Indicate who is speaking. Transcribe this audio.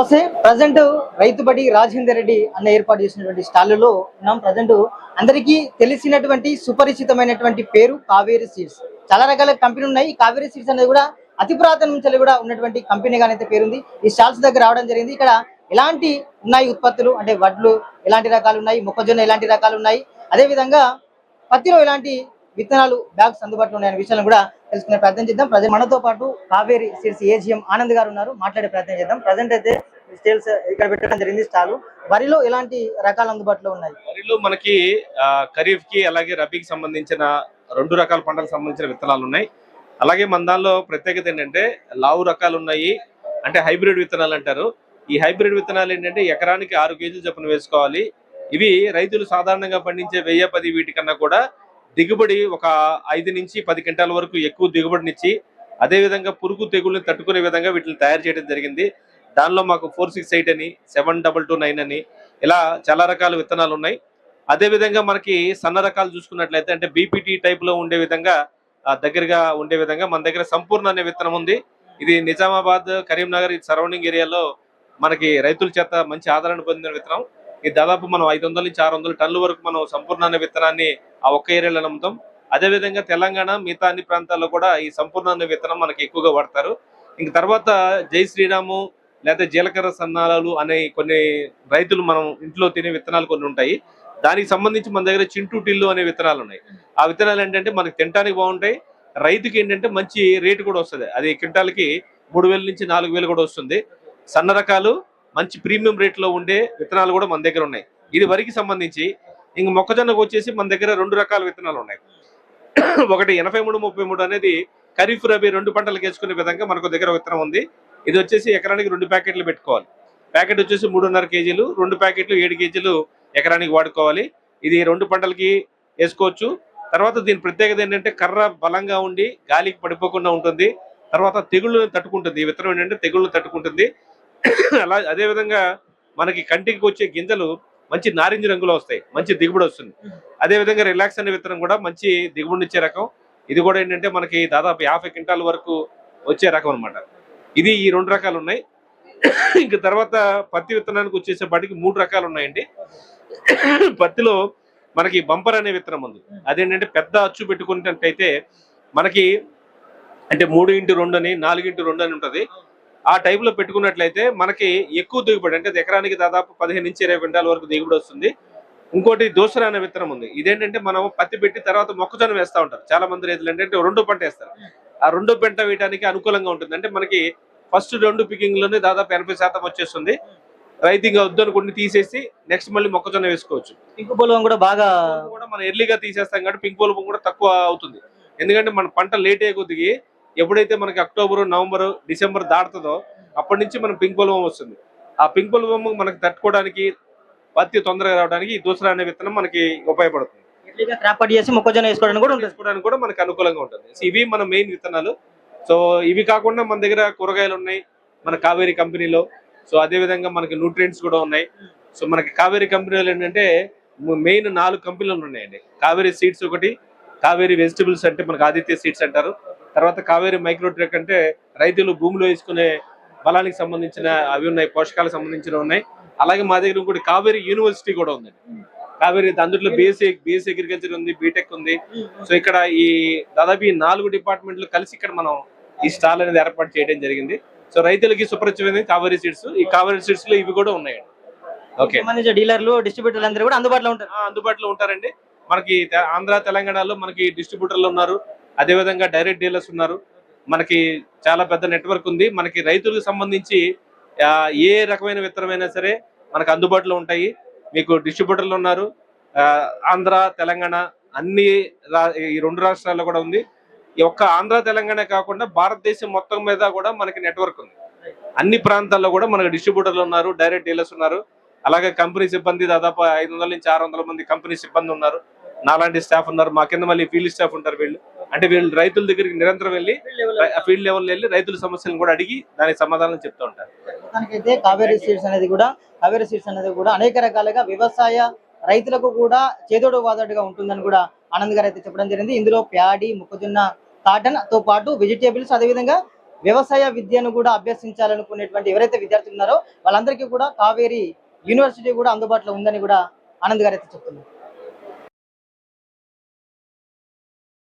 Speaker 1: నమస్తే. ప్రజెంట్ రైతుబడి రాజేందర్ రెడ్డి అన్న ఏర్పాటు చేసినటువంటి స్టాల్లో ఉన్నాం. ప్రజెంట్ అందరికీ తెలిసినటువంటి సుపరిచితమైనటువంటి పేరు కావేరి సీడ్స్. చాలా రకాల కంపెనీ ఉన్నాయి. ఈ కావేరి సీడ్స్ అనేది కూడా అతి పురాతన నుంచి కూడా ఉన్నటువంటి కంపెనీగానైతే పేరుంది. ఈ స్టాల్స్ దగ్గర రావడం జరిగింది. ఇక్కడ ఎలాంటి ఉన్నాయి ఉత్పత్తులు అంటే వడ్లు ఎలాంటి రకాలు ఉన్నాయి, మొక్కజొన్న ఎలాంటి రకాలు ఉన్నాయి, అదేవిధంగా పత్తిలో ఎలాంటి విత్తనాలు బ్యాగ్స్ అందుబాటులో ఉన్నాయనే విషయాలను కూడా తెలుసుకునే ప్రయత్నం చేద్దాం. ప్రజెంట్ మనతో పాటు కావేరి సీడ్స్ ఏజీఎం ఆనంద్ గారు ఉన్నారు. మాట్లాడే ప్రయత్నం చేద్దాం. ప్రజెంట్ అయితే స్టేల్స్ ఇక్కడ పెట్టడం జరిగింది. స్టాల్ వరిలో ఎలాంటి రకాలు అందుబాటులో ఉన్నాయి?
Speaker 2: వరిలో మనకి ఖరీఫ్ కి అలాగే రబీకి సంబంధించిన రెండు రకాల పంటలకు సంబంధించిన విత్తనాలు ఉన్నాయి. అలాగే మన దానిలో ప్రత్యేకత ఏంటంటే లావు రకాలు ఉన్నాయి, అంటే హైబ్రిడ్ విత్తనాలు అంటారు. ఈ హైబ్రిడ్ విత్తనాలు ఏంటంటే ఎకరానికి 6 కేజీలు చొప్పున వేసుకోవాలి. ఇవి రైతులు సాధారణంగా పండించే 1010 వీటికన్నా కూడా దిగుబడి ఒక 5 నుంచి 10 క్వింటాల వరకు ఎక్కువ దిగుబడినిచ్చి అదేవిధంగా పురుగు తెగుళ్ళని తట్టుకునే విధంగా వీటిని తయారు చేయడం జరిగింది. దానిలో మాకు 468 అని 7229 అని ఇలా చాలా రకాల విత్తనాలు ఉన్నాయి. అదేవిధంగా మనకి సన్న రకాలు చూసుకున్నట్లయితే అంటే బీపీటీ టైప్ లో ఉండే విధంగా దగ్గరగా ఉండే విధంగా మన దగ్గర సంపూర్ణ అనే విత్తనం ఉంది. ఇది నిజామాబాద్, కరీంనగర్ సరౌండింగ్ ఏరియాలో మనకి రైతుల చేత మంచి ఆదరణ పొందిన విత్తనం. ఇది దాదాపు మనం 500 నుంచి 600 టన్నుల వరకు మనం సంపూర్ణ అనే విత్తనాన్ని ఆ ఒక్క ఏరియాలో నమ్ముతాం. అదేవిధంగా తెలంగాణ మిగతా అన్ని ప్రాంతాల్లో కూడా ఈ సంపూర్ణ అనే విత్తనం మనకి ఎక్కువగా వాడతారు. ఇంక తర్వాత జై శ్రీరాము లేదా జీలకర్ర సన్నాలు అనే కొన్ని రైతులు మనం ఇంట్లో తినే విత్తనాలు కొన్ని ఉంటాయి. దానికి సంబంధించి మన దగ్గర చింటూ టిల్లు అనే విత్తనాలు ఉన్నాయి. ఆ విత్తనాలు ఏంటంటే మనకి తినడానికి బాగుంటాయి, రైతుకి ఏంటంటే మంచి రేటు కూడా వస్తుంది. అది క్వింటాల్కి 3000 నుంచి 4000 కూడా వస్తుంది. సన్న రకాలు మంచి ప్రీమియం రేట్లో ఉండే విత్తనాలు కూడా మన దగ్గర ఉన్నాయి. ఇది వరికి సంబంధించి. ఇంక మొక్కజొన్నకు వచ్చేసి మన దగ్గర 2 రకాల విత్తనాలు ఉన్నాయి. ఒకటి 8333 అనేది ఖరీఫ్ రబీ 2 పంటలకు వేసుకునే విధంగా మనకు దగ్గర విత్తనం ఉంది. ఇది వచ్చేసి ఎకరానికి 2 ప్యాకెట్లు పెట్టుకోవాలి. ప్యాకెట్ వచ్చేసి 3.5 కేజీలు, 2 ప్యాకెట్లు 7 కేజీలు ఎకరానికి వాడుకోవాలి. ఇది 2 పంటలకి వేసుకోవచ్చు. తర్వాత దీని ప్రత్యేకత ఏంటంటే కర్ర బలంగా ఉండి గాలికి పడిపోకుండా ఉంటుంది. తర్వాత తెగుళ్ళను తట్టుకుంటుంది. ఈ విత్తనం ఏంటంటే తెగుళ్ళను తట్టుకుంటుంది. అలా అదేవిధంగా మనకి కంటికి వచ్చే గింజలు మంచి నారింజ రంగులో వస్తాయి, మంచి దిగుబడి వస్తుంది. అదేవిధంగా రిలాక్స్ అనే విత్తనం కూడా మంచి దిగుబడి ఇచ్చే రకం. ఇది కూడా ఏంటంటే మనకి దాదాపు 50 క్వింటాల వరకు వచ్చే రకం అనమాట. ఇది ఈ 2 రకాలు ఉన్నాయి. ఇంక తర్వాత పత్తి విత్తనానికి వచ్చేసేపాటికి 3 రకాలు ఉన్నాయండి. పత్తిలో మనకి బంపర్ అనే విత్తనం ఉంది. అదేంటంటే పెద్ద అచ్చు పెట్టుకున్నట్టయితే మనకి అంటే 3x2 అని 4x2 అని ఉంటుంది. ఆ టైప్ లో పెట్టుకున్నట్లయితే మనకి ఎక్కువ దిగుబడి అంటే ఎకరానికి దాదాపు 15 నుంచి 20 క్వింటాల వరకు దిగుబడి వస్తుంది. ఇంకోటి దోసర అనే విత్తనం ఉంది. ఇదేంటంటే మనం పత్తి పెట్టి తర్వాత మొక్కజొన్న వేస్తూ ఉంటారు చాలా మంది రైతులు. ఏంటంటే 2 పంట వేస్తారు. ఆ 2 పంట వేయడానికి అనుకూలంగా ఉంటుంది. అంటే మనకి ఫస్ట్ 2 పికింగ్ లోనే దాదాపు 80% వచ్చేస్తుంది. రైతు ఇంకా వద్దనుకుని తీసేసి నెక్స్ట్ మళ్ళీ మొక్కజొన్న వేసుకోవచ్చు.
Speaker 1: పింక్ పొలం కూడా బాగా
Speaker 2: కూడా మనం ఎర్లీగా తీసేస్తాం కాబట్టి పింక్ పొలం కూడా తక్కువ అవుతుంది. ఎందుకంటే మన పంట లేట్ అయ్యే కొద్దికి ఎప్పుడైతే మనకి అక్టోబర్, నవంబర్, డిసెంబర్ దాటుతుందో అప్పటి నుంచి మనం పింక్ పొలం వస్తుంది. ఆ పింక్ పొలం మనకి తట్టుకోవడానికి పత్తి తొందరగా రావడానికి ఈ దూసరా అనే విత్తనం మనకి ఉపయోగపడుతుంది.
Speaker 1: మొక్కజొన్న వేసుకోవడానికి
Speaker 2: కూడా మనకి అనుకూలంగా ఉంటుంది. ఇవి మన మెయిన్ విత్తనాలు. సో ఇవి కాకుండా మన దగ్గర కూరగాయలు ఉన్నాయి మన కావేరి కంపెనీలో. సో అదే విధంగా మనకి న్యూట్రియంట్స్ కూడా ఉన్నాయి. సో మనకి కావేరి కంపెనీలో ఏంటంటే మెయిన్ 4 కంపెనీలు ఉన్నాయండి. కావేరి సీడ్స్ ఒకటి, కావేరి వెజిటబుల్స్ అంటే మనకి ఆదిత్య సీడ్స్ అంటారు. తర్వాత కావేరి మైక్రోట్రెక్ అంటే రైతులు భూమిలో వేసుకునే బలానికి సంబంధించిన అవి ఉన్నాయి, పోషకాలకు సంబంధించిన ఉన్నాయి. అలాగే మా దగ్గర ఇంకోటి కావేరి యూనివర్సిటీ కూడా ఉందండి. కావేరి అందులో బిఎస్సీ అగ్రికల్చర్ ఉంది, బీటెక్ ఉంది. సో ఇక్కడ ఈ దాదాపు ఈ 4 డిపార్ట్మెంట్లు కలిసి ఇక్కడ మనం ఈ స్టాల్ అనేది ఏర్పాటు చేయడం జరిగింది. సో రైతులకి సుపరిచితమైన కావేరి సీడ్స్, ఈ కావేరి సీడ్స్ లో ఇవి కూడా ఉన్నాయండి.
Speaker 1: ఓకే, డీలర్లు, డిస్ట్రిబ్యూటర్లు అందరూ కూడా
Speaker 2: అందుబాటులో ఉంటారండి. మనకి ఆంధ్ర, తెలంగాణలో మనకి డిస్ట్రిబ్యూటర్లు ఉన్నారు. అదేవిధంగా డైరెక్ట్ డీలర్స్ ఉన్నారు. మనకి చాలా పెద్ద నెట్వర్క్ ఉంది. మనకి రైతులకు సంబంధించి ఏ రకమైన విత్తనమైనా సరే మనకు అందుబాటులో ఉంటాయి. మీకు డిస్ట్రిబ్యూటర్లు ఉన్నారు. ఆంధ్ర, తెలంగాణ అన్ని ఈ 2 రాష్ట్రాల్లో కూడా ఉంది. ఈ ఒక్క ఆంధ్ర, తెలంగాణ కాకుండా భారతదేశం మొత్తం మీద కూడా మనకి నెట్వర్క్ ఉంది. అన్ని ప్రాంతాల్లో కూడా మనకి డిస్ట్రిబ్యూటర్లు ఉన్నారు, డైరెక్ట్ డీలర్స్ ఉన్నారు. అలాగే కంపెనీ సిబ్బంది దాదాపు 500 నుంచి 600 మంది కంపెనీ సిబ్బంది ఉన్నారు. నాలాంటి స్టాఫ్ ఉన్నారు. మా కింద మళ్ళీ ఫీల్డ్ స్టాఫ్ ఉంటారు. వీళ్ళు రైతుల దగ్గరికి నిరంతరం వెళ్ళి ఫీల్డ్ లెవెల్ వెళ్ళి రైతుల సమస్యలను కూడా అడిగి దానికి సమాధానం చెప్తూ ఉంటారు.
Speaker 1: అయితే కావేరి సీడ్స్ అనేది కూడా అనేక రకాలుగా వ్యవసాయ రైతులకు కూడా చేదోడు వాదోడుగా ఉంటుందని కూడా ఆనంద్ గారు అయితే చెప్పడం జరిగింది. ఇందులో ప్యాడీ, మొక్కజొన్న, కాటన్ తో పాటు వెజిటేబుల్స్, అదేవిధంగా వ్యవసాయ విద్యను కూడా అభ్యసించాలనుకునేటువంటి ఎవరైతే విద్యార్థులు ఉన్నారో వాళ్ళందరికీ కూడా కావేరి యూనివర్సిటీ కూడా అందుబాటులో ఉందని కూడా ఆనంద్ గారు అయితే చెప్తున్నారు.